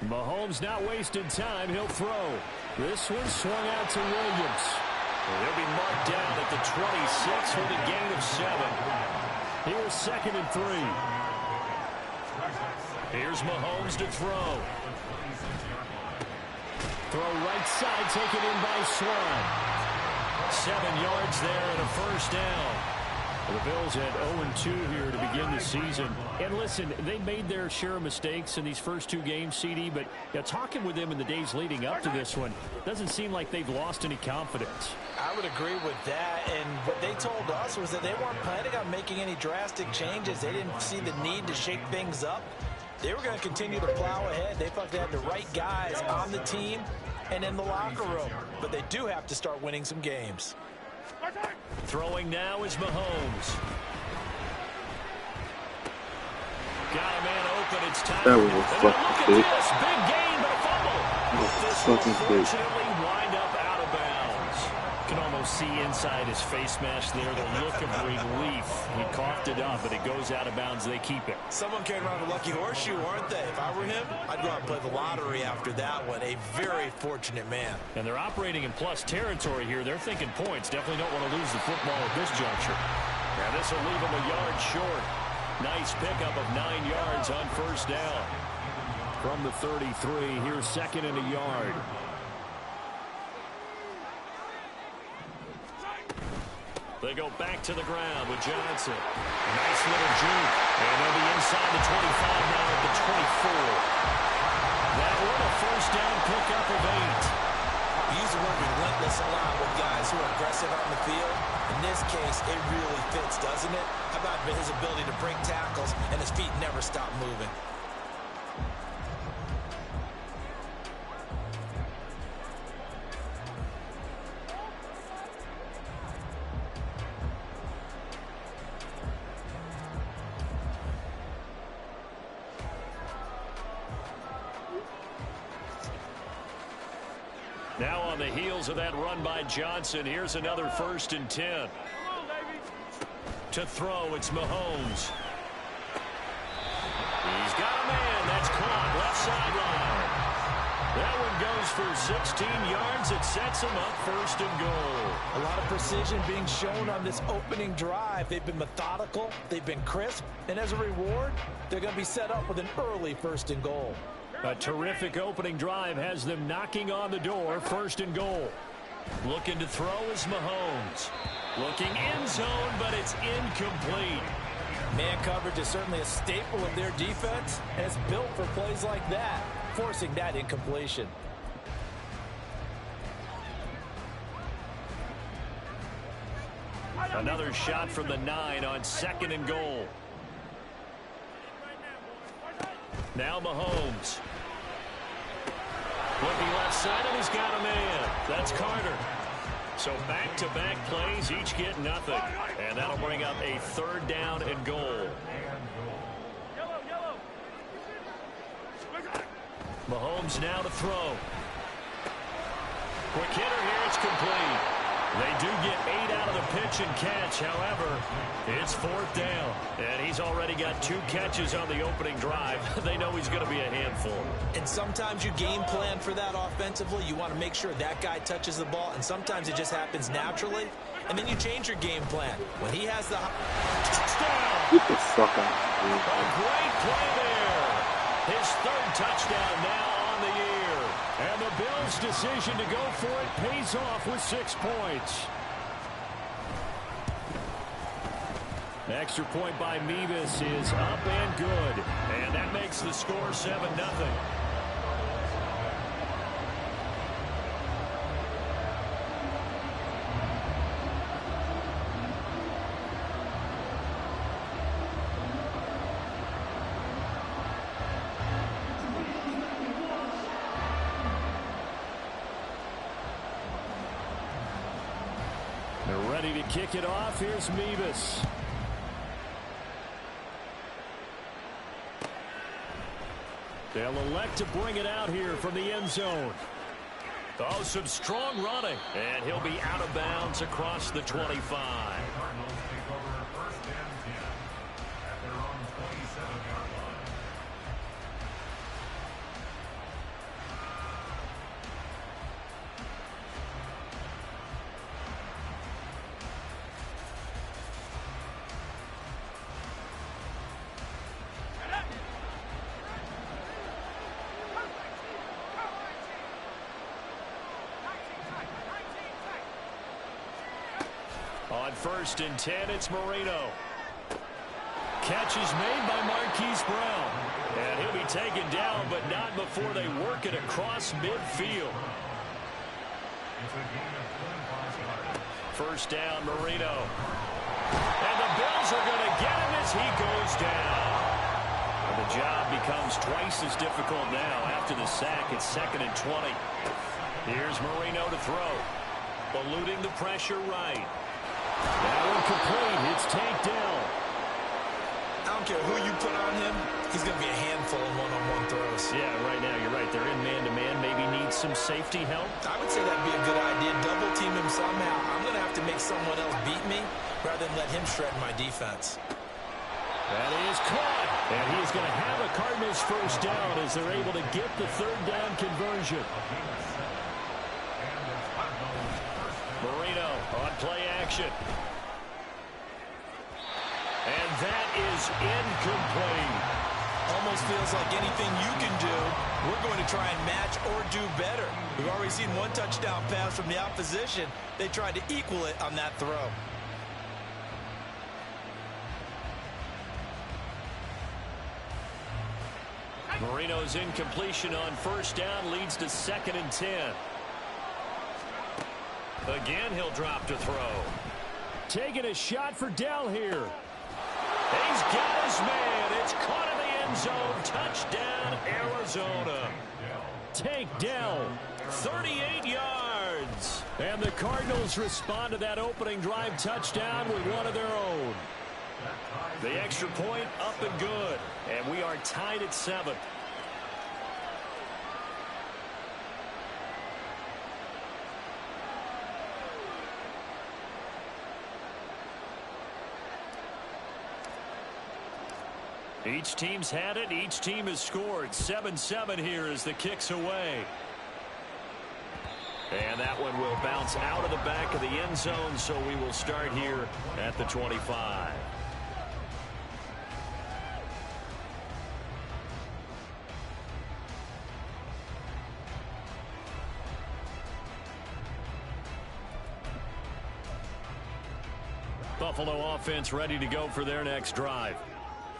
Mahomes not wasting time. He'll throw. This one swung out to Williams. And he'll be marked down at the 26 for the gain of 7. Here's 2nd and 3. Here's Mahomes to throw. Throw right side, taken in by Swan. 7 yards there and a first down. The Bills had 0-2 here to begin the season. And listen, they made their share of mistakes in these first 2 games, CD, but talking with them in the days leading up to this one, doesn't seem like they've lost any confidence. I would agree with that, and what they told us was that they weren't planning on making any drastic changes. They didn't see the need to shake things up. They were going to continue to plow ahead. They felt they had the right guys on the team and in the locker room, but they do have to start winning some games. Throwing now is Mahomes. Got a man open. It's time. That was a fucking big gain, but a fumble. This will fortunately wind up out of bounds. Can almost see inside his face mask there the look of relief. He coughed it up, but it goes out of bounds. They keep it. Someone carried around a lucky horseshoe, aren't they? If I were him, I'd go out and play the lottery after that one. A very fortunate man. And they're operating in plus territory here. They're thinking points. Definitely don't want to lose the football at this juncture. Now this will leave them a yard short. Nice pickup of 9 yards on first down. From the 33, here's 2nd and a yard. They go back to the ground with Johnson. Nice little juke. And they'll be inside the 25 now at the 24. That one a first down pickup of 8. You use the word relentless a lot with guys who are aggressive on the field. In this case, it really fits, doesn't it? How about his ability to break tackles and his feet never stop moving? Now on the heels of that run by Johnson, here's another 1st and 10. To throw, it's Mahomes. He's got a man. That's caught left sideline. That one goes for 16 yards. It sets him up 1st and goal. A lot of precision being shown on this opening drive. They've been methodical. They've been crisp. And as a reward, they're going to be set up with an early 1st and goal. A terrific opening drive has them knocking on the door. 1st and goal. Looking to throw is Mahomes. Looking end zone, but it's incomplete. Man coverage is certainly a staple of their defense, and it's built for plays like that, forcing that incompletion. Another shot from the 9 on 2nd and goal. Now Mahomes. Looking left side, and he's got a man. That's Carter. So back-to-back plays, each get nothing. And that'll bring up a 3rd down and goal. Mahomes now to throw. Quick hitter here, it's complete. They do get 8 out of the pitch and catch. However, it's 4th down. And he's already got 2 catches on the opening drive. They know he's going to be a handful. And sometimes you game plan for that offensively. You want to make sure that guy touches the ball. And sometimes it just happens naturally. And then you change your game plan. When he has the touchdown. Get the fuck out. A great play there. His 3rd touchdown now on the year. And the Bills' decision to go for it pays off with 6 points. The extra point by Mevis is up and good. And that makes the score 7-0. They're ready to kick it off. Here's Mevis. They'll elect to bring it out here from the end zone. Oh, some strong running. And he'll be out of bounds across the 25. On 1st and 10, it's Marino. Catch is made by Marquise Brown. And he'll be taken down, but not before they work it across midfield. First down, Marino. And the Bills are going to get him as he goes down. And the job becomes twice as difficult now. After the sack, it's 2nd and 20. Here's Marino to throw. Eluding the pressure right. That one complete. It's takedown. I don't care who you put on him. He's going to be a handful in one-on-one throws. Yeah, right now you're right. They're in man-to-man. Maybe need some safety help. I would say that'd be a good idea. Double team him somehow. I'm going to have to make someone else beat me rather than let him shred my defense. That is caught. And he's going to have a Cardinals first down as they're able to get the 3rd down conversion. Marino on play action. And that is incomplete. Almost feels like anything you can do, we're going to try and match or do better. We've already seen one touchdown pass from the opposition. They tried to equal it on that throw. Marino's incompletion on 1st down leads to 2nd and 10. Again, he'll drop to throw. Taking a shot for Dell here. He's got his man. It's caught in the end zone. Touchdown, Arizona. Takedown, 38 yards. And the Cardinals respond to that opening drive touchdown with one of their own. The extra point up and good. And we are tied at 7. Each team's had it. Each team has scored. 7-7 here as the kick's away. And that one will bounce out of the back of the end zone, so we will start here at the 25. Buffalo offense ready to go for their next drive.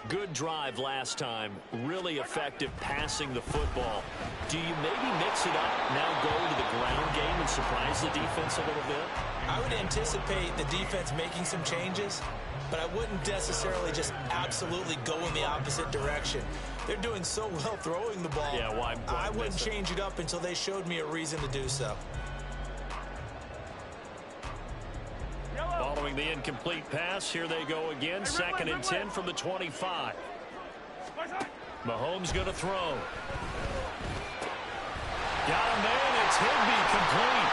Good drive last time. Really effective passing the football. Do you maybe mix it up, now go to the ground game and surprise the defense a little bit? I would anticipate the defense making some changes, but I wouldn't necessarily just absolutely go in the opposite direction. They're doing so well throwing the ball. Yeah, why I wouldn't change it up until they showed me a reason to do so. Following the incomplete pass, here they go again. 2nd and 10 from the 25. Mahomes going to throw. Got him there, and it's Higbee complete.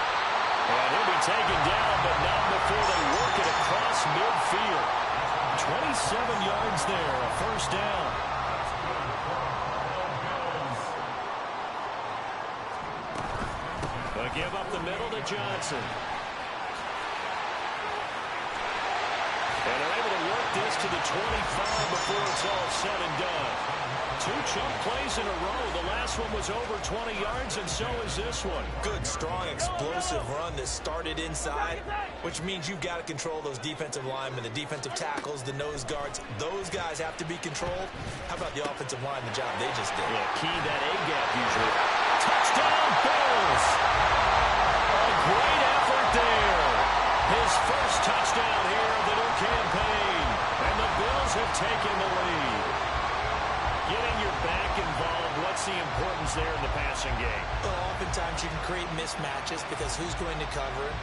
And he'll be taken down, but not before they work it across midfield. 27 yards there, a first down. They'll give up the middle to Johnson. And they're able to work this to the 25 before it's all said and done. 2 chunk plays in a row. The last one was over 20 yards, and so is this one. Good, strong, explosive run that started inside, which means you've got to control those defensive linemen, the defensive tackles, the nose guards. Those guys have to be controlled. How about the offensive line, the job they just did? Yeah, key that A-gap usually. Touchdown, Bills! A great effort there. His first touchdown here of the new campaign. And the Bills have taken the lead. Getting your back involved, what's the importance there in the passing game? Well, oftentimes you can create mismatches because who's going to cover him?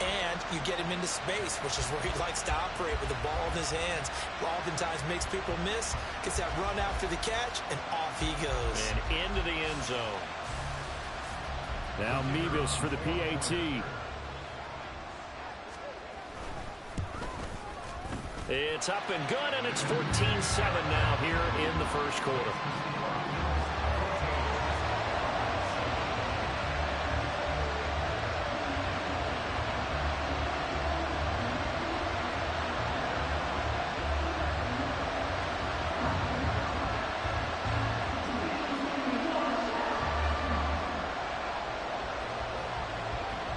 And you get him into space, which is where he likes to operate with the ball in his hands. Oftentimes makes people miss, gets that run after the catch, and off he goes. And into the end zone. Now Mevis for the PAT. It's up and good, and it's 14-7 now here in the first quarter.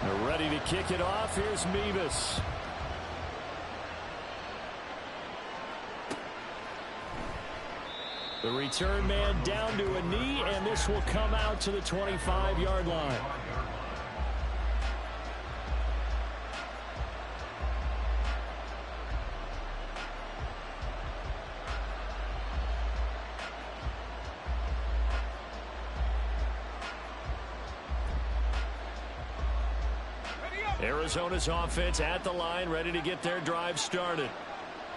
They're ready to kick it off. Here's Mevis. The return man down to a knee, and this will come out to the 25-yard line. Arizona's offense at the line, ready to get their drive started.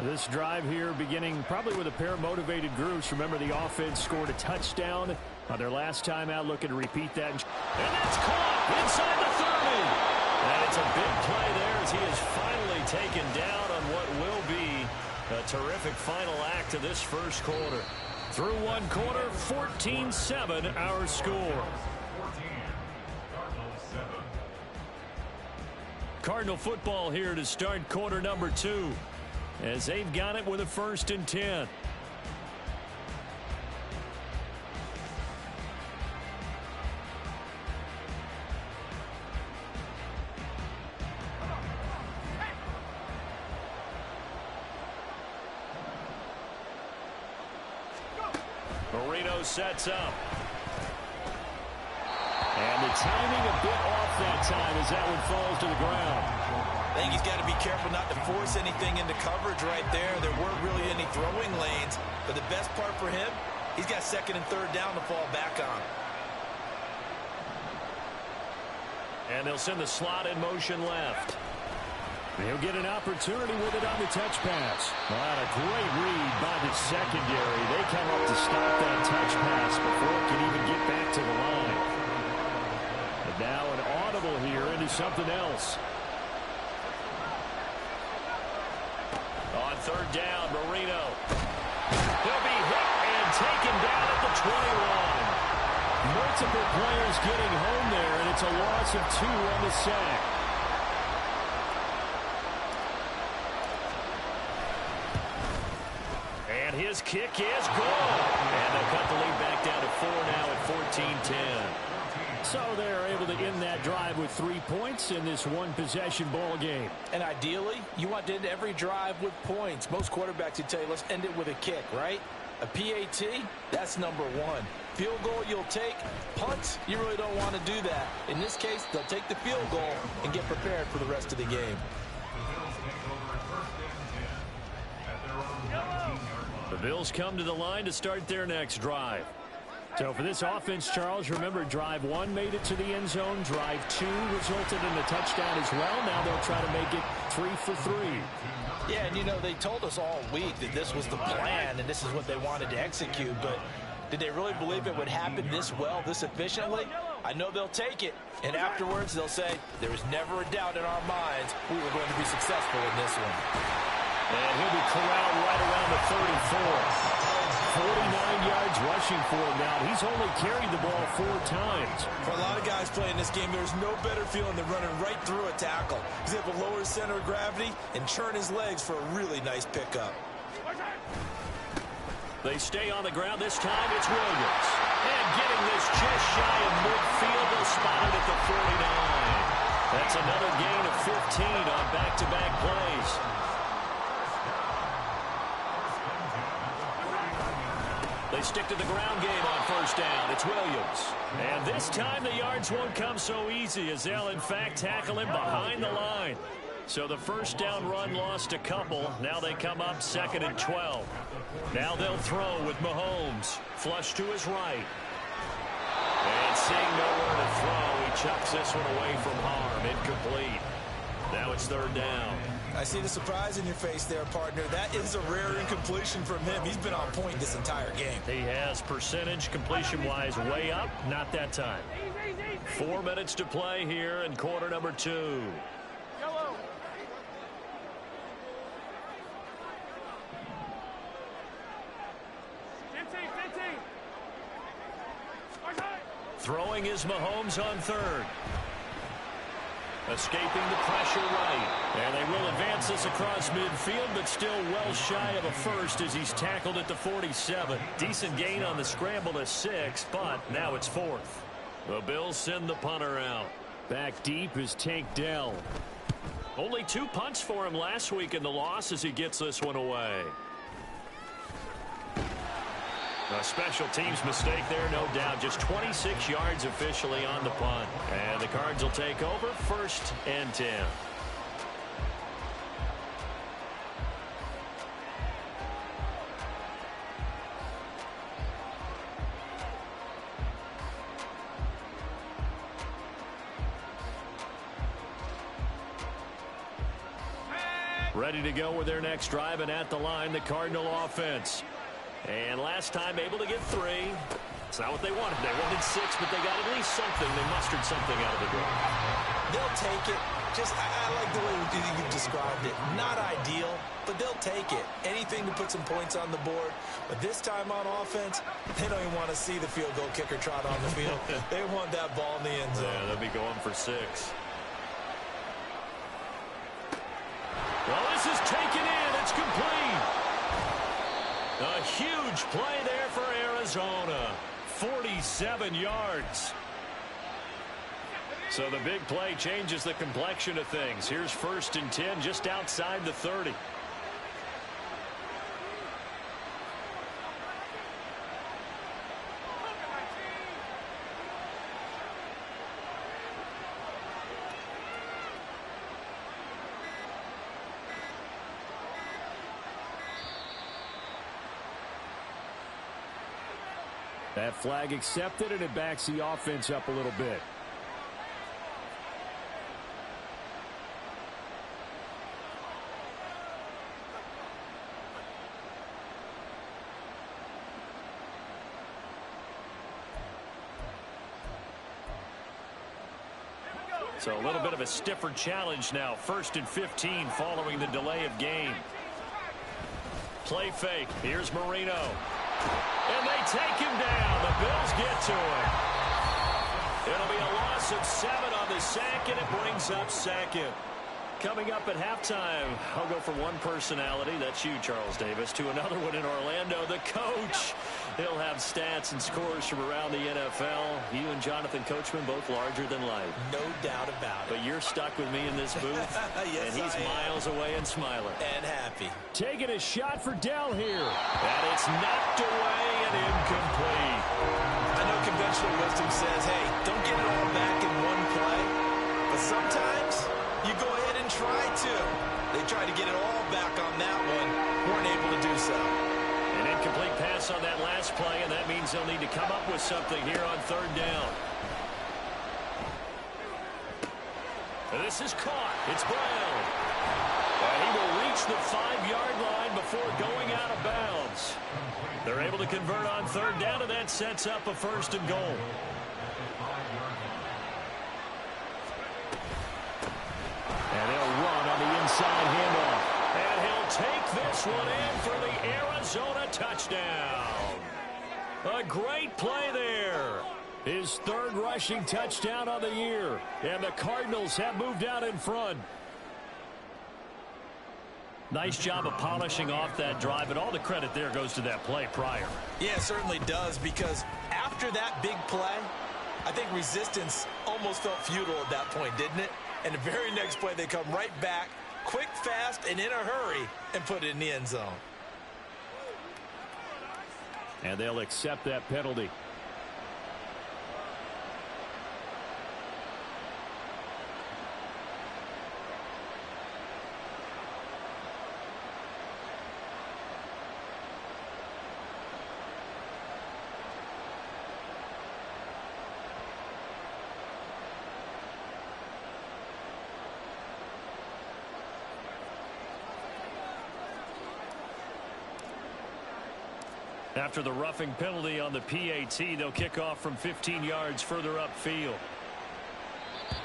This drive here beginning probably with a pair of motivated groups. Remember, the offense scored a touchdown on their last time out, looking to repeat that. And that's caught inside the 30. And it's a big play there as he is finally taken down on what will be a terrific final act of this first quarter. Through one quarter, 14-7 our score. Cardinal football here to start quarter number 2 as they've got it with a 1st and 10. Marino sets up. And the timing a bit off that time as that one falls to the ground. I think he's got to be careful not to force anything into coverage right there. There weren't really any throwing lanes. But the best part for him, he's got 2nd and 3rd down to fall back on. And they'll send the slot in motion left. He'll get an opportunity with it on the touch pass. Well, a great read by the secondary. They come up to stop that touch pass before it can even get back to the line. And now an audible here into something else. On 3rd down, Marino. He'll be hit and taken down at the 21. Multiple players getting home there, and it's a loss of 2 on the sack. And his kick is good. And they'll cut the lead back down to 4 now at 14-10. So they're able to end that drive with 3 points in this one-possession ball game. And ideally, you want to end every drive with points. Most quarterbacks would tell you, let's end it with a kick, right? A PAT, that's number 1. Field goal you'll take. Punts, you really don't want to do that. In this case, they'll take the field goal and get prepared for the rest of the game. The Bills come to the line to start their next drive. So for this offense, Charles, remember drive 1 made it to the end zone. Drive 2 resulted in a touchdown as well. Now they'll try to make it 3 for 3. Yeah, and you know, they told us all week that this was the plan and this is what they wanted to execute. But did they really believe it would happen this well, this efficiently? I know they'll take it. And afterwards, they'll say, there was never a doubt in our minds we were going to be successful in this one. And he'll be corralled right around the 34. 49 yards rushing for him now. He's only carried the ball 4 times. For a lot of guys playing this game, there's no better feeling than running right through a tackle. He's able to lower his center of gravity and churn his legs for a really nice pickup. They stay on the ground. This time it's Williams. And getting this just shy of midfield, they'll spot it at the 49. That's another gain of 15 on back-to-back plays. They stick to the ground game on 1st down. It's Williams. And this time the yards won't come so easy as they'll, in fact, tackle him behind the line. So the 1st down run lost a couple. Now they come up 2nd and 12. Now they'll throw with Mahomes. Flush to his right. And seeing nowhere to throw, he chucks this one away from harm. Incomplete. Now it's 3rd down. I see the surprise in your face there, partner. That is a rare incompletion from him. He's been on point this entire game. He has percentage completion-wise way up. Not that time. 4 minutes to play here in quarter number 2. Yellow. Throwing is Mahomes on 3rd. Escaping the pressure right. And they will advance this across midfield, but still well shy of a first as he's tackled at the 47. Decent gain on the scramble to 6, but now it's 4th. The Bills send the punter out. Back deep is Tank Dell. Only 2 punts for him last week in the loss as he gets this one away. A special teams mistake there, no doubt. Just 26 yards officially on the punt. And the Cards will take over, 1st and 10. Ready to go with their next drive, and at the line, the Cardinal offense. And last time able to get 3. It's not what they wanted. They wanted 6, but they got at least something. They mustered something out of the drive. They'll take it. I like the way you described it. Not ideal, but they'll take it. Anything to put some points on the board. But this time on offense, they don't even want to see the field goal kicker trot on the field. They want that ball in the end zone. Yeah, they'll be going for 6. Well, this is taken in. It's complete. A huge play there for Arizona. 47 yards. So the big play changes the complexion of things. Here's 1st and 10 just outside the 30. That flag accepted, and it backs the offense up a little bit. So a little bit of a stiffer challenge now. 1st and 15 following the delay of game. Play fake. Here's Marino. And they take him down. The Bills get to him. It'll be a loss of 7 on the sack, and it brings up 2nd. Coming up at halftime, I'll go from one personality, that's you, Charles Davis, to another one in Orlando, the coach. He'll have stats and scores from around the NFL. You and Jonathan Coachman both larger than life. No doubt about it. But you're stuck with me in this booth, yes, and he's miles away and smiling. And happy. Taking a shot for Dell here. And it's knocked away and incomplete. I know conventional wisdom says, hey, don't get it all back in one play. But sometimes you go ahead and try to. They tried to get it all back on that one. Weren't able to do so. An incomplete pass on that last play, and that means they'll need to come up with something here on 3rd down. And this is caught. It's Brown. And he will reach the 5-yard line before going out of bounds. They're able to convert on 3rd down, and that sets up a 1st and goal. And they'll run on the inside handoff. And he'll take this one in for the Arizona touchdown. A great play there. His 3rd rushing touchdown of the year. And the Cardinals have moved out in front. Nice job of polishing off that drive, and all the credit there goes to that play prior. Yeah, it certainly does, because after that big play, I think resistance almost felt futile at that point, didn't it? And the very next play, they come right back, quick, fast, and in a hurry, and put it in the end zone. And they'll accept that penalty. After the roughing penalty on the PAT, they'll kick off from 15 yards further upfield.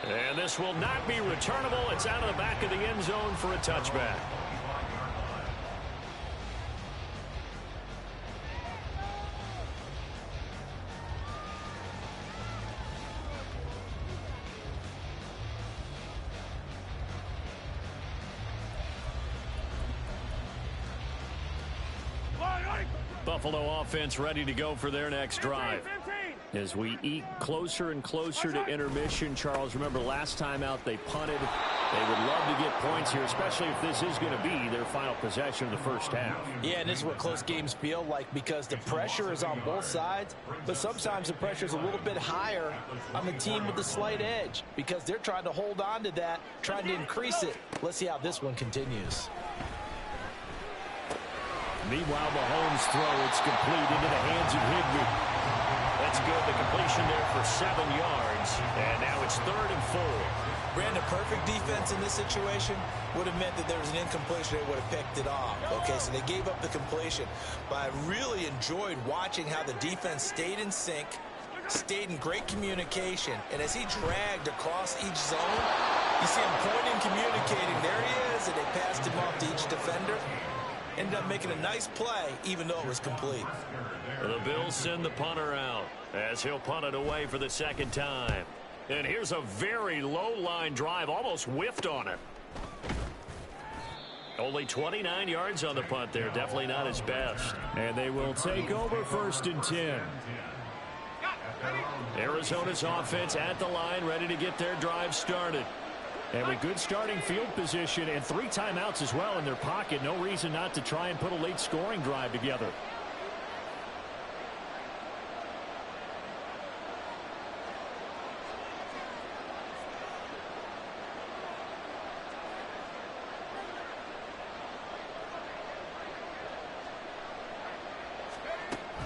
And this will not be returnable. It's out of the back of the end zone for a touchback. Buffalo offense ready to go for their next drive. As we eat closer and closer to intermission, Charles, remember last time out they punted. They would love to get points here, especially if this is going to be their final possession of the first half. Yeah, and this is what close games feel like because the pressure is on both sides, but sometimes the pressure is a little bit higher on the team with the slight edge because they're trying to hold on to that, trying to increase it. Let's see how this one continues. Meanwhile, Mahomes' throw, it's complete into the hands of Higbee. That's good. The completion there for 7 yards, and now it's 3rd and 4. Brandon, perfect defense in this situation would have meant that there was an incompletion. They would have picked it off. Okay, so they gave up the completion. But I really enjoyed watching how the defense stayed in sync, stayed in great communication. And as he dragged across each zone, you see him pointing, communicating. There he is, and they passed him off to each defender. Ended up making a nice play, even though it was complete. The Bills send the punter out as he'll punt it away for the second time. And here's a very low-line drive, almost whiffed on it. Only 29 yards on the punt there. Definitely not his best. And they will take over 1st and 10. Arizona's offense at the line, ready to get their drive started. And with good starting field position and 3 timeouts as well in their pocket, no reason not to try and put a late scoring drive together.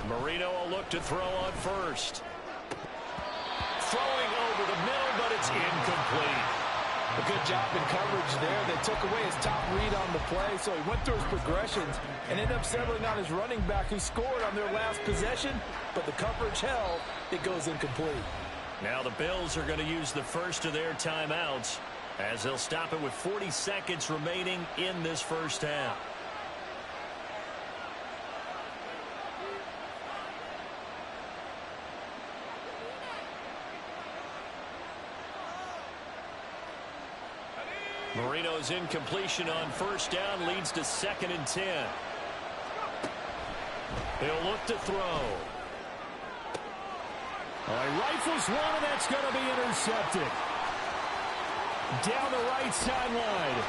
Marino will look to throw on first. Throwing over the middle, but it's incomplete. A good job in coverage there. They took away his top read on the play, so he went through his progressions and ended up settling on his running back who scored on their last possession, but the coverage held. It goes incomplete. Now the Bills are going to use the first of their timeouts as they'll stop it with 40 seconds remaining in this first half. Marino's incompletion on first down leads to 2nd and 10. He'll look to throw. He rifles one, and that's going to be intercepted. Down the right sideline.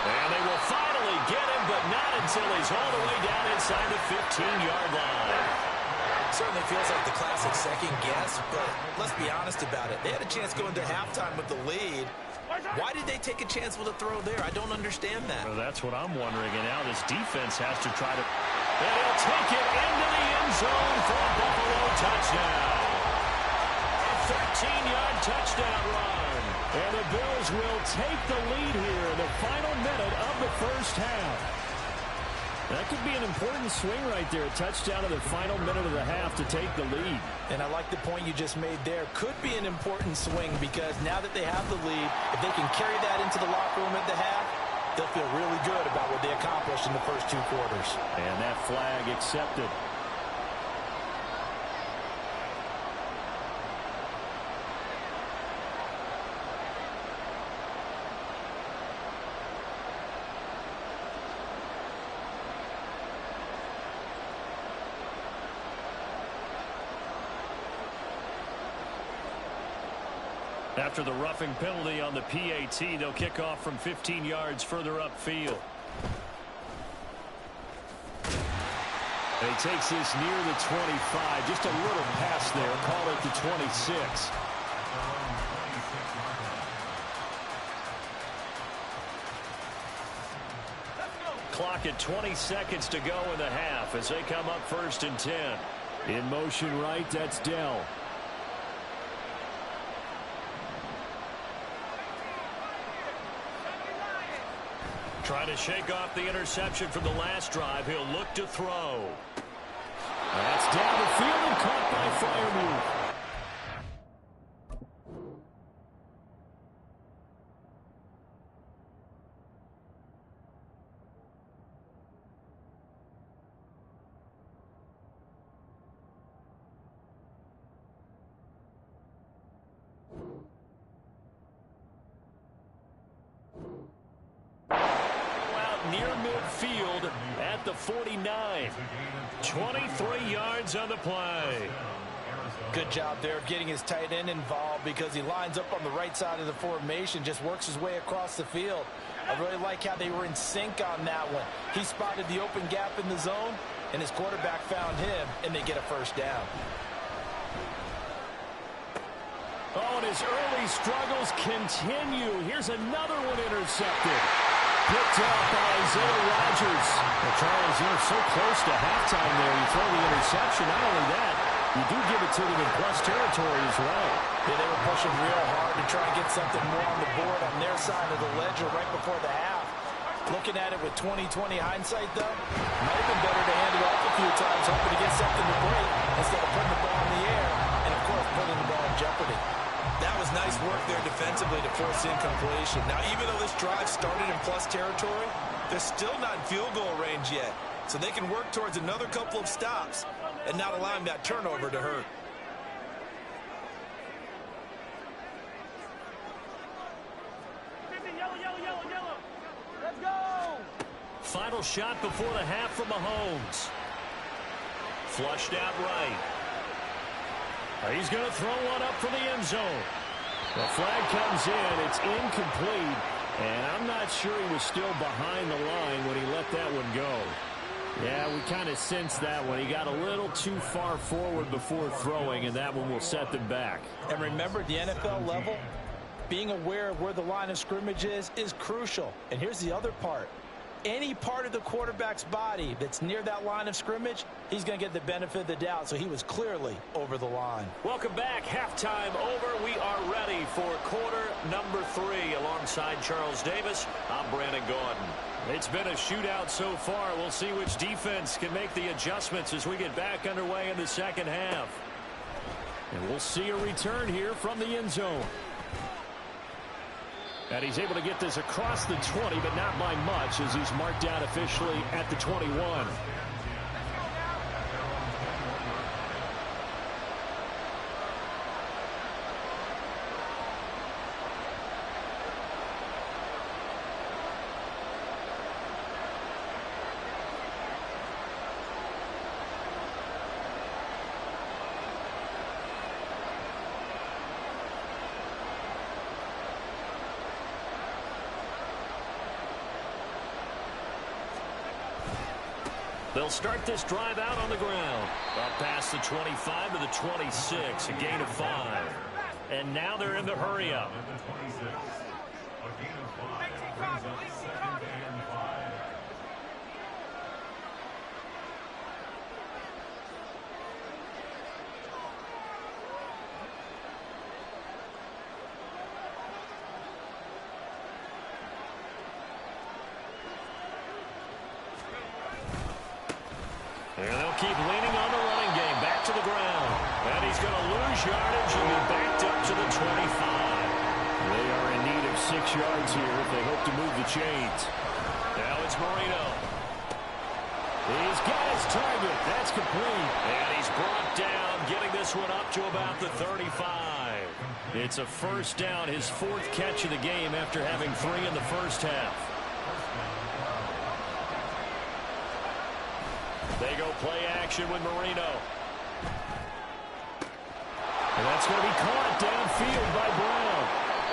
And they will finally get him, but not until he's all the way down inside the 15-yard line. Certainly feels like the classic second guess, but let's be honest about it. They had a chance going to halftime with the lead. Why did they take a chance with a throw there? I don't understand that. Well, that's what I'm wondering. And now this defense has to try to... And he'll take it into the end zone for a Buffalo touchdown. A 13-yard touchdown run. And the Bills will take the lead here in the final minute of the first half. That could be an important swing right there. A touchdown in the final minute of the half to take the lead. And I like the point you just made there. Could be an important swing because now that they have the lead, if they can carry that into the locker room at the half, they'll feel really good about what they accomplished in the first 2 quarters. And that flag accepted. After the roughing penalty on the PAT, they'll kick off from 15 yards further upfield. And he takes this near the 25. Just a little pass there. Call it the 26. Clock at 20 seconds to go in the half as they come up 1st and 10. In motion right, that's Dell. Trying to shake off the interception from the last drive. He'll look to throw. That's down the field and caught by Freiermuth. Near midfield at the 49. 23 yards on the play. Good job there of getting his tight end involved because he lines up on the right side of the formation, just works his way across the field. I really like how they were in sync on that one. He spotted the open gap in the zone, and his quarterback found him, and they get a first down. Oh, and his early struggles continue. Here's another one intercepted. Picked up by Isaiah Rodgers. Well, Charles, you're so close to halftime there. You throw the interception. Not only that, you do give it to them in plus territory as well. Yeah, they were pushing real hard to try and get something more on the board on their side of the ledger right before the half. Looking at it with 20/20 hindsight, though, might have been better to hand it off a few times, hoping to get something to break instead of putting the ball in the air and, of course, putting the ball in jeopardy. That was nice work there defensively to force incompletion. Now, even though this drive started in plus territory, they're still not in field goal range yet. So they can work towards another couple of stops and not allowing that turnover to hurt. Let's go! Final shot before the half from Mahomes. Flushed out right. He's going to throw one up for the end zone. The flag comes in. It's incomplete. And I'm not sure he was still behind the line when he let that one go. Yeah, we kind of sensed that one. He got a little too far forward before throwing, and that one will set them back. And remember, at the NFL level, being aware of where the line of scrimmage is crucial. And here's the other part. Any part of the quarterback's body that's near that line of scrimmage, he's going to get the benefit of the doubt. So he was clearly over the line. Welcome back. Halftime over. We are ready for quarter number 3. Alongside Charles Davis, I'm Brandon Gaudin. It's been a shootout so far. We'll see which defense can make the adjustments as we get back underway in the second half. And we'll see a return here from the end zone. And he's able to get this across the 20, but not by much, as he's marked down officially at the 21. They'll start this drive out on the ground. Up past the 25 to the 26, a gain of 5. And now they're in the hurry-up. And they'll keep leaning on the running game. Back to the ground. And he's going to lose yardage and be backed up to the 25. They are in need of 6 yards here if they hope to move the chains. Now it's Marino. He's got his target. That's complete. And he's brought down, getting this one up to about the 35. It's a first down, his 4th catch of the game after having 3 in the first half. They go play action with Marino. And that's going to be caught downfield by Brown.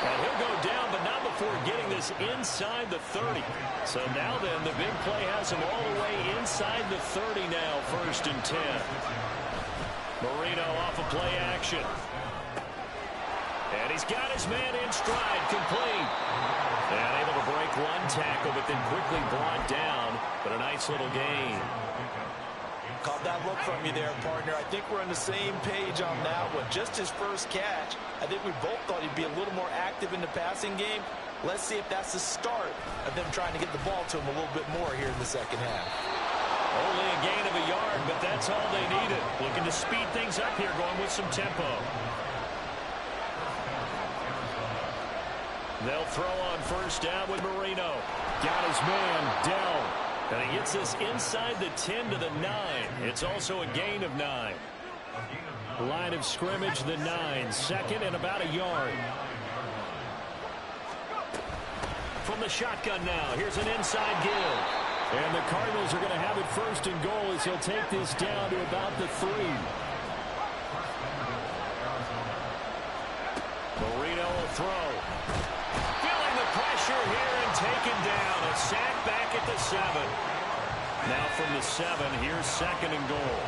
And he'll go down, but not before getting this inside the 30. So now then, the big play has him all the way inside the 30 now, 1st and 10. Marino off of play action. And he's got his man in stride, complete. And able to break one tackle, but then quickly brought down. But a nice little gain. Caught that look from you there, partner. I think we're on the same page on that one. Just his first catch. I think we both thought he'd be a little more active in the passing game. Let's see if that's the start of them trying to get the ball to him a little bit more here in the second half. Only a gain of a yard, but that's all they needed. Looking to speed things up here, going with some tempo. They'll throw on first down with Marino. Got his man, Dell. And he gets this inside the 10 to the 9. It's also a gain of 9. Line of scrimmage, the 9. 2nd and about a yard. From the shotgun now, here's an inside give. And the Cardinals are going to have it 1st and goal as he'll take this down to about the 3. throw. Feeling the pressure here and taken down. A sack back at the 7. Now from the 7, here's 2nd and goal.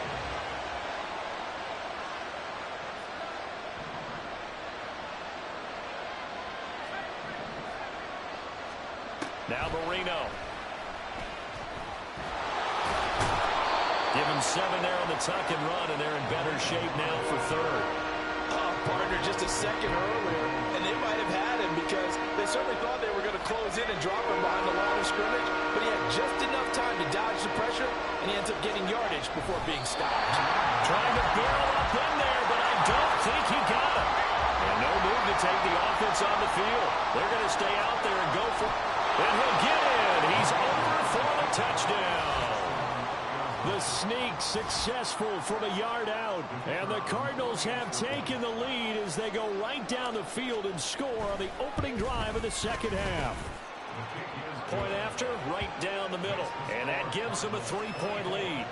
Now Marino. Give him 7 there on the tuck and run, and they're in better shape now for 3rd. Oh, partner, just a second earlier, and they might have had him because they certainly thought they were going to close in and drop him behind the line of scrimmage, but he had just enough time to dodge the pressure, and he ends up getting yardage before being stopped. Trying to barrel up in there, but I don't think he got him. And no move to take the offense on the field. They're going to stay out there and go for it. And he'll get in. He's over for the touchdown. The sneak successful from a yard out. And the Cardinals have taken the lead as they go right down the field and score on the opening drive of the 2nd half. Point after, right down the middle. And that gives them a 3-point lead.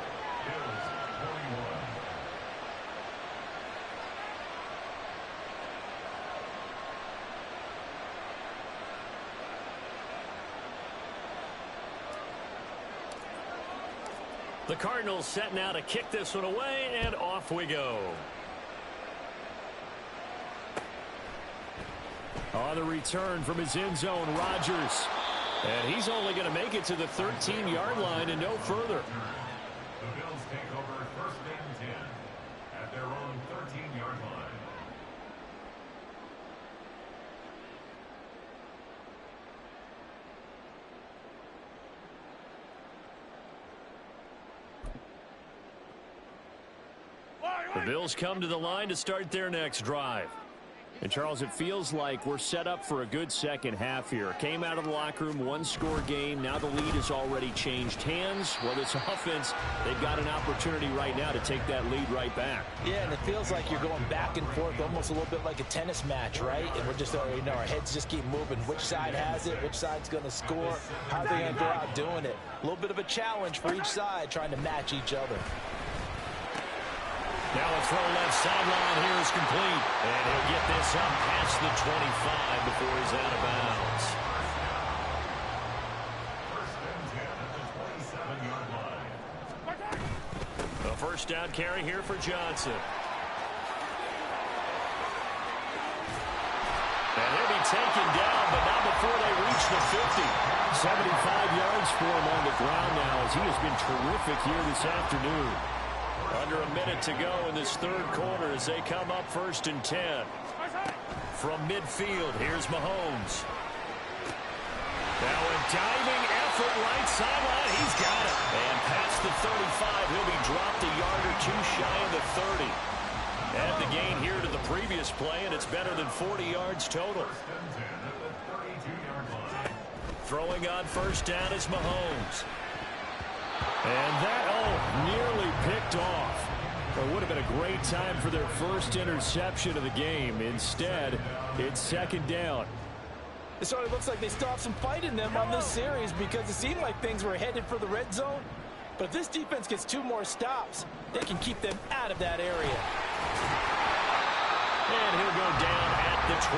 The Cardinals set now to kick this one away, and off we go. On the return from his end zone, Rodgers. And he's only going to make it to the 13-yard line and no further. The Bills take over 1st and 10 at their own 13-yard line. The Bills come to the line to start their next drive. And, Charles, it feels like we're set up for a good 2nd half here. Came out of the locker room, 1-score game. Now the lead has already changed hands. Well, this offense, they've got an opportunity right now to take that lead right back. Yeah, and it feels like you're going back and forth almost a little bit like a tennis match, right? And we're just, our heads just keep moving. Which side has it? Which side's going to score? How are they going to go out doing it? A little bit of a challenge for each side trying to match each other. Now a throw left sideline here is complete. And he'll get this up past the 25 before he's out of bounds. 1st and 10 at the 27-yard line. A 1st down carry here for Johnson. And he'll be taken down, but not before they reach the 50. 75 yards for him on the ground now as he has been terrific here this afternoon. Under a minute to go in this 3rd quarter as they come up 1st and 10. From midfield, here's Mahomes. Now a diving effort right sideline. He's got it. And past the 35, he'll be dropped a yard or 2 shy of the 30. Add the gain here to the previous play, and it's better than 40 yards total. 1st and 10 at the 32-yard line. Throwing on 1st down is Mahomes. And that, nearly picked off. It would have been a great time for their first interception of the game. Instead, it's 2nd down. It sort of looks like they still have some fight in them on this series because it seemed like things were headed for the red zone. But if this defense gets 2 more stops, they can keep them out of that area. And he'll go down at the 28.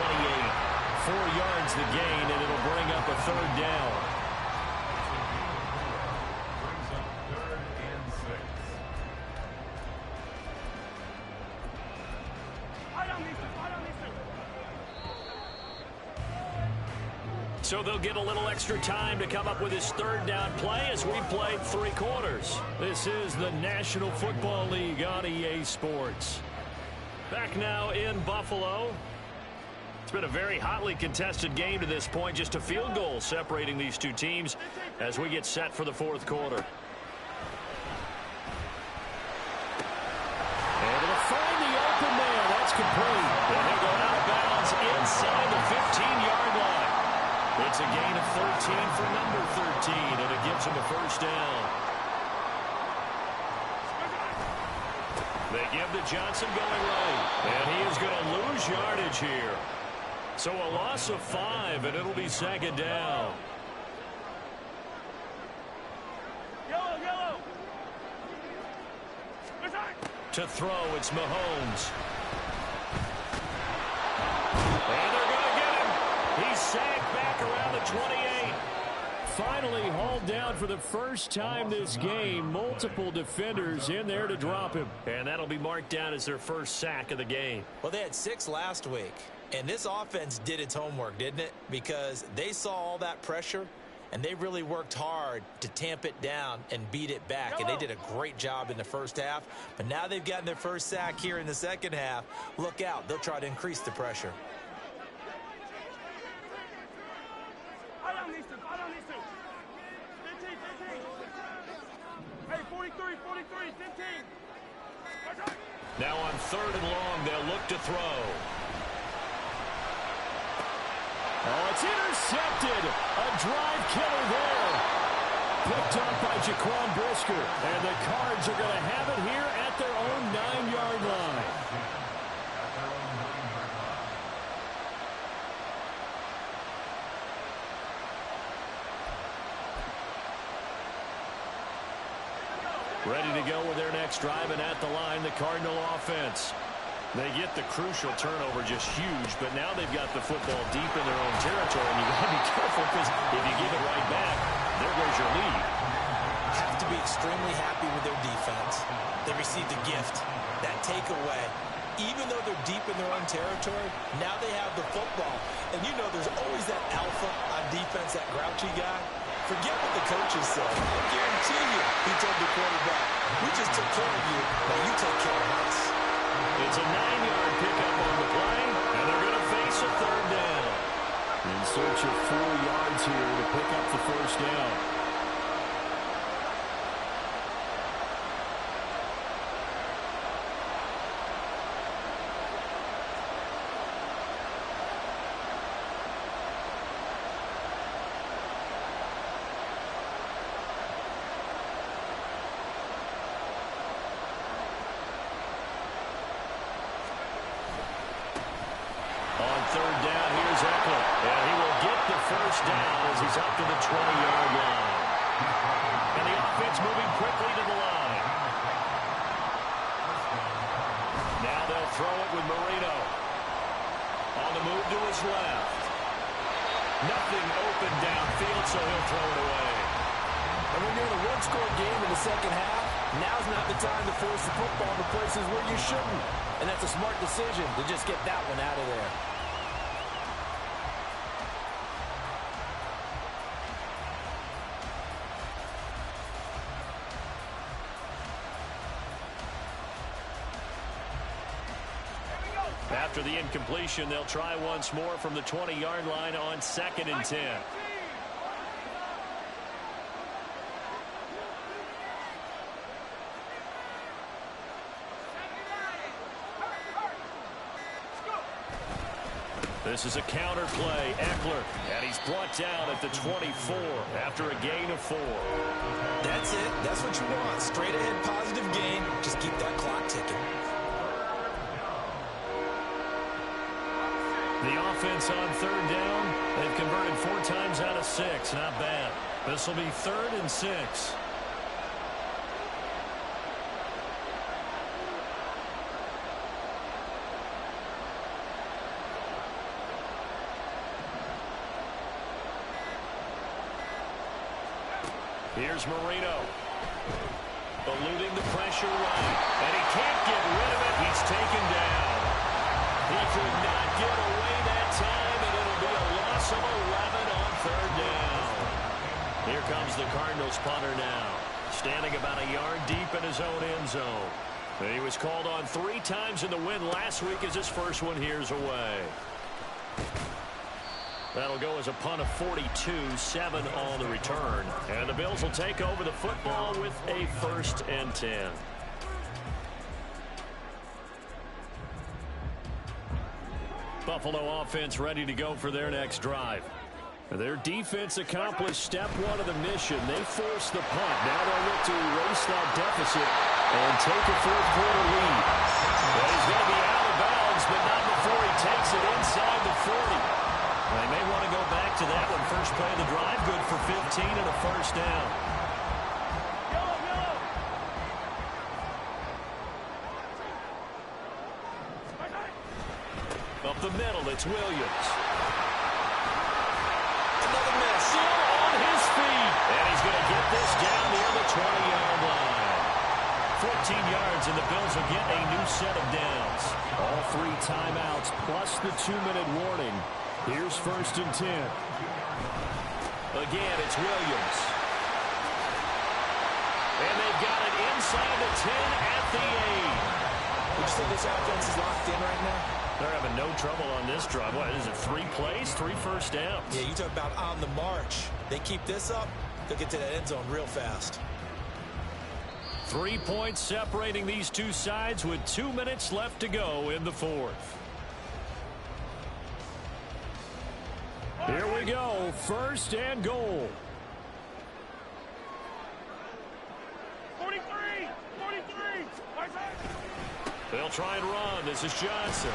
4 yards the gain, and it'll bring up a 3rd down. So they'll get a little extra time to come up with his 3rd down play as we played 3 quarters. This is the National Football League on EA Sports. Back now in Buffalo. It's been a very hotly contested game to this point. Just a field goal separating these 2 teams as we get set for the 4th quarter. Able to find the open man. That's complete. And he'll go out of bounds inside the 15-yard line. It's a gain of 13 for number 13, and it gives him a 1st down. They give to Johnson going right, and he is going to lose yardage here. So a loss of 5, and it'll be 2nd down. Yellow. To throw, it's Mahomes. And they're going to get 28. Finally hauled down for the first time this game. Multiple defenders in there to drop him. And that'll be marked down as their first sack of the game. Well, they had 6 last week. And this offense did its homework, didn't it? Because they saw all that pressure, and they really worked hard to tamp it down and beat it back. And they did a great job in the first half. But now they've gotten their first sack here in the second half. Look out. They'll try to increase the pressure. I don't need to. 15. Hey, 43, 15. Now on 3rd and long, they'll look to throw. Oh, it's intercepted. A drive killer there. Picked up by Jaquan Brisker. And the Cards are going to have it here at their own 9-yard line. Ready to go with their next drive, and at the line, the Cardinal offense. They get the crucial turnover, just huge, but now they've got the football deep in their own territory, and you've got to be careful because if you give it right back, there goes your lead. Have to be extremely happy with their defense. They received a gift, that takeaway. Even though they're deep in their own territory, now they have the football. And you know there's always that alpha on defense, that grouchy guy. Forget what the coaches said. I guarantee you, he told the quarterback, we just took care of you, now you take care of us. It's a 9-yard pickup on the play, and they're going to face a 3rd down. In search of 4 yards here to pick up the first down. Down as he's up to the 20-yard line. And the offense moving quickly to the line. Now they'll throw it with Marino. On the move to his left. Nothing open downfield, so he'll throw it away. And when you're in a one-score game in the second half, now's not the time to force the football to places where you shouldn't. And that's a smart decision to just get that one out of there. After the incompletion, they'll try once more from the 20-yard line on 2nd and 10. This is a counter play. Eckler, and he's brought down at the 24 after a gain of 4. That's it. That's what you want. Straight ahead positive gain. Just keep that clock ticking. The offense on 3rd down, they've converted 4 times out of 6. Not bad. This will be 3rd and 6. Here's Marino. Eluding the pressure right. And he can't get rid of it. He's taken down. He could not get away that time, and it'll be a loss of 11 on 3rd down. Here comes the Cardinals punter now. Standing about a yard deep in his own end zone. He was called on 3 times in the win last week as his first one here's away. That'll go as a punt of 42, 7 on the return. And the Bills will take over the football with a 1st and 10. Buffalo offense ready to go for their next drive. Their defense accomplished step 1 of the mission. They forced the punt. Now they'll look to erase that deficit and take a 4th quarter lead. Well, he's going to be out of bounds, but not before he takes it inside the 40. They may want to go back to that one. First play of the drive, good for 15 and a 1st down. Up the middle, it's Williams. Another down near the 20-yard line. 14 yards, and the Bills will get a new set of downs. All 3 timeouts plus the 2-minute warning. Here's 1st and 10. Again, it's Williams. And they've got it inside the 10 at the 8. Would you say this offense is locked in right now? They're having no trouble on this drive. What is it, 3 plays, 3 first downs? Yeah, you talk about on the march. They keep this up, they'll get to that end zone real fast. 3 points separating these two sides with 2 minutes left to go in the 4th. Here we go, 1st and goal. 43! 43! They'll try and run. This is Johnson.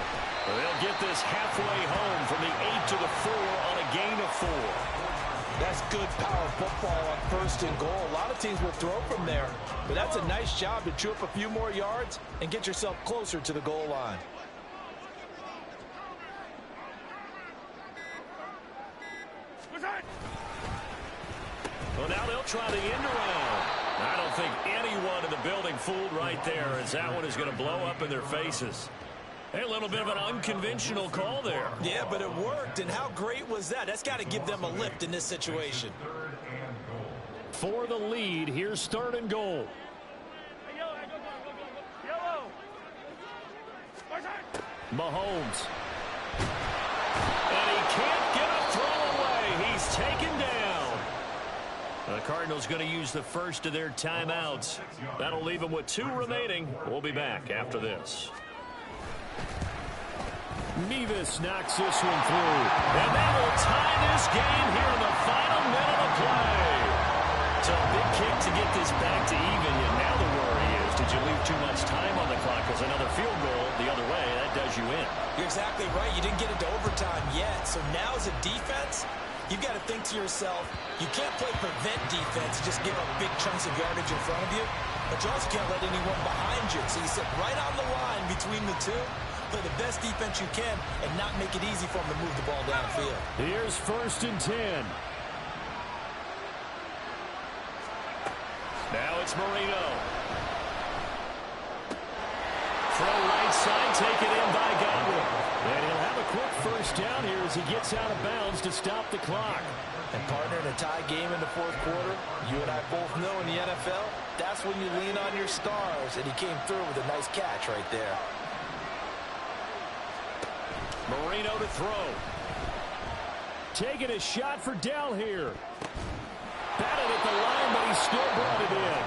They'll get this halfway home from the 8 to the 4 on a gain of 4. That's good power football on 1st and goal. A lot of teams will throw from there, but that's a nice job to chew up a few more yards and get yourself closer to the goal line. Well, now they'll try the end around. I don't think anyone in the building fooled right there, as that one is going to blow up in their faces. Hey, a little bit of an unconventional call there. Yeah, but it worked, and how great was that? That's got to give them a lift in this situation. For the lead, here's 3rd and goal. Mahomes. And he can't get a throw away. He's taken down. The Cardinals going to use the first of their timeouts. That'll leave them with 2 remaining. We'll be back after this. Nevis knocks this one through. And they will tie this game here in the final minute of play. So a big kick to get this back to even. And now the worry is, did you leave too much time on the clock? Because another field goal the other way, that does you in. You're exactly right. You didn't get into overtime yet. So now as a defense, you've got to think to yourself, you can't play prevent defense and just give up big chunks of yardage in front of you. But you also can't let anyone behind you. So you sit right on the line between the two. Play the best defense you can and not make it easy for them to move the ball downfield. Here's 1st and 10. Now it's Marino. Throw right side, taken in by Godwin. And he'll have a quick 1st down here as he gets out of bounds to stop the clock. And partner, in a tie game in the 4th quarter, you and I both know in the NFL, that's when you lean on your stars. And he came through with a nice catch right there. Marino to throw. Taking a shot for Dell here. Batted at the line, but he still brought it in.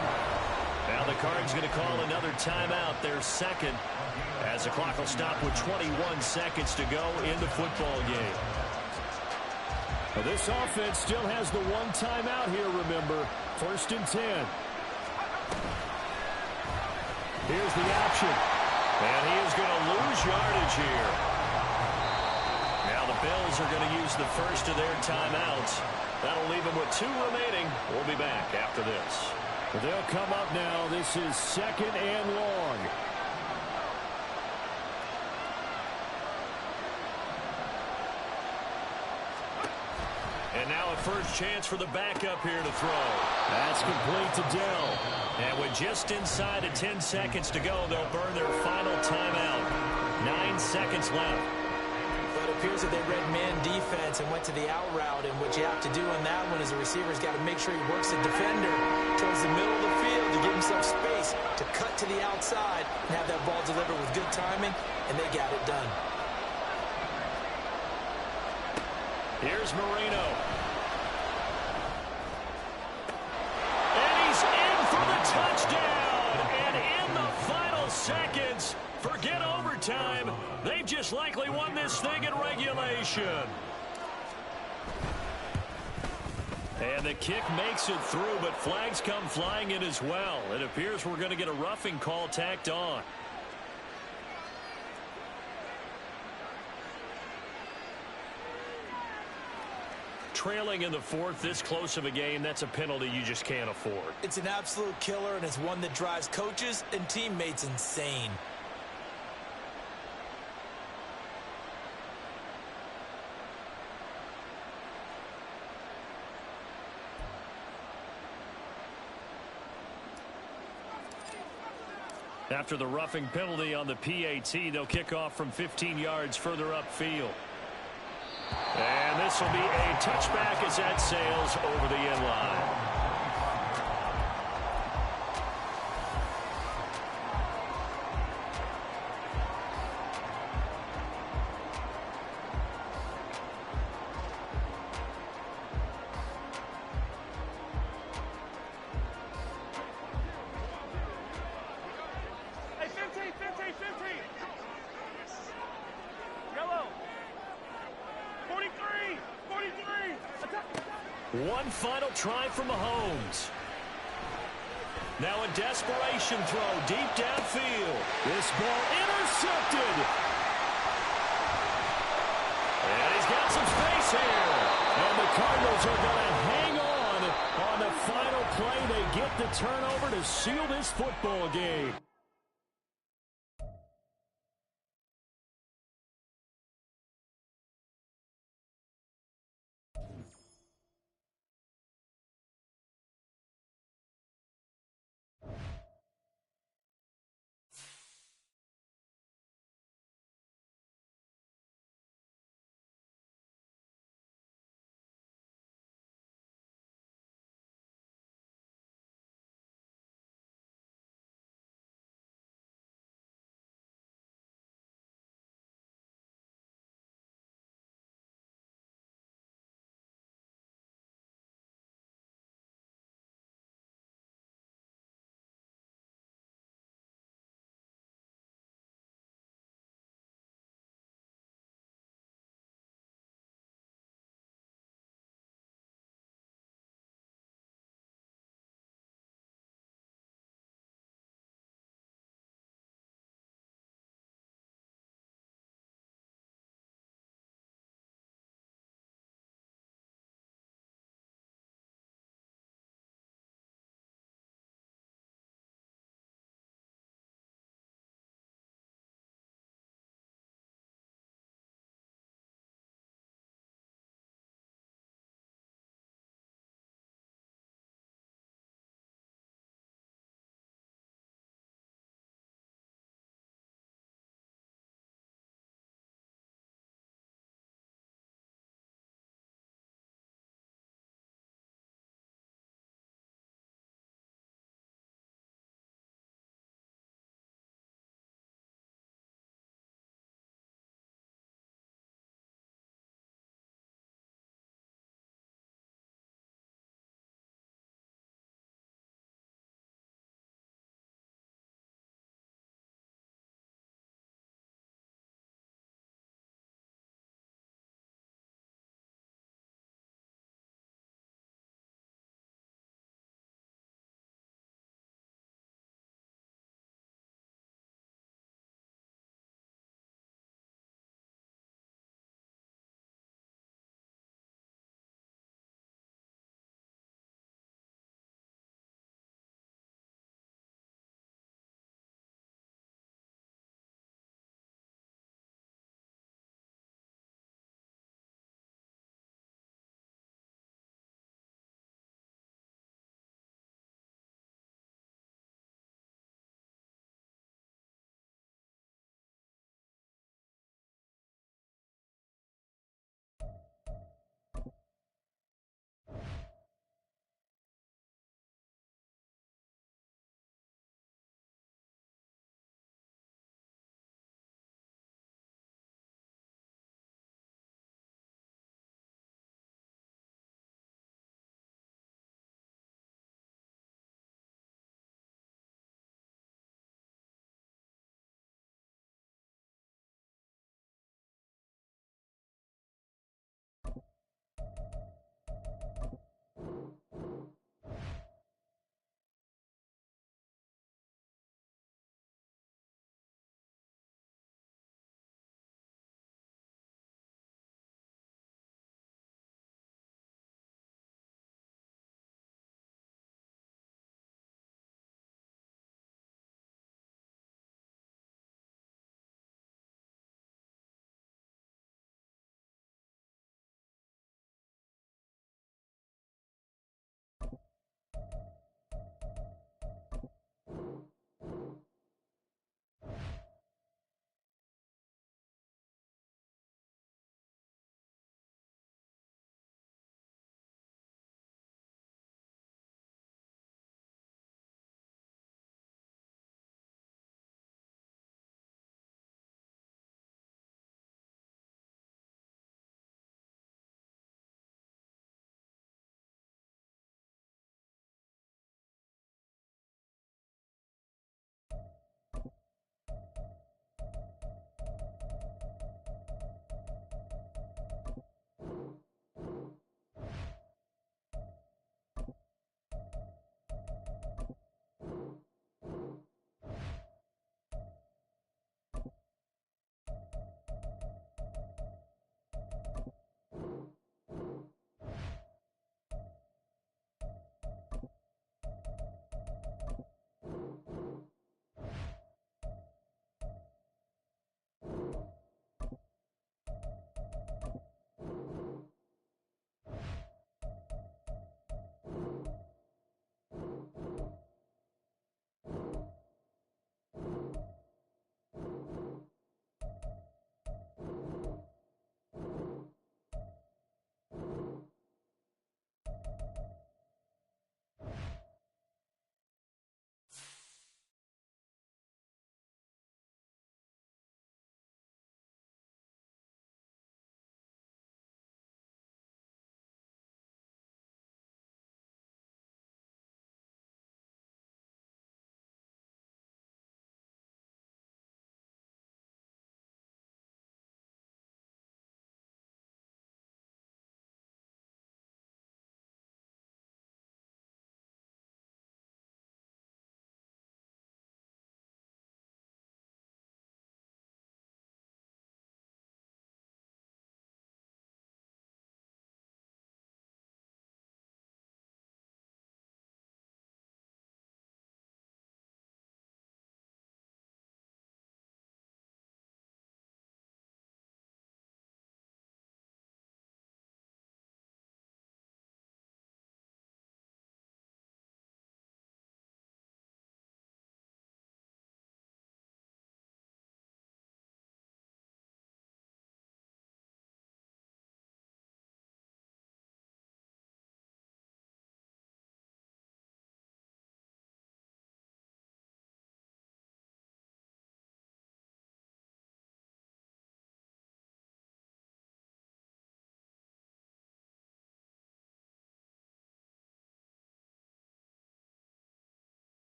Now the Cards going to call another timeout, their 2nd, as the clock will stop with 21 seconds to go in the football game. Well, this offense still has the 1 timeout here, remember. 1st and 10. Here's the option. And he is going to lose yardage here. Now the Bills are going to use the first of their timeouts. That'll leave them with 2 remaining. We'll be back after this. They'll come up now. This is 2nd and long. And now a first chance for the backup here to throw. That's complete to Dell. And with just inside of 10 seconds to go, they'll burn their final timeout. 9 seconds left. But it appears that they read man defense and went to the out route. And what you have to do on that one is the receiver's got to make sure he works the defender towards the middle of the field to give himself space to cut to the outside and have that ball delivered with good timing, and they got it done. Here's Marino. And he's in for the touchdown. And in the final seconds, forget overtime. They've just likely won this thing in regulation. And the kick makes it through, but flags come flying in as well. It appears we're going to get a roughing call tacked on. Trailing in the 4th, this close of a game, that's a penalty you just can't afford. It's an absolute killer, and it's one that drives coaches and teammates insane. After the roughing penalty on the PAT, they'll kick off from 15 yards further upfield. And this will be a touchback as that sails over the end line. Hey, 50, 50, 50. Yellow. 43, 43. Attack. One final try for Mahomes. Now a desperation throw deep downfield. This ball intercepted. And he's got some space here. And the Cardinals are going to hang on the final play. They get the turnover to seal this football game.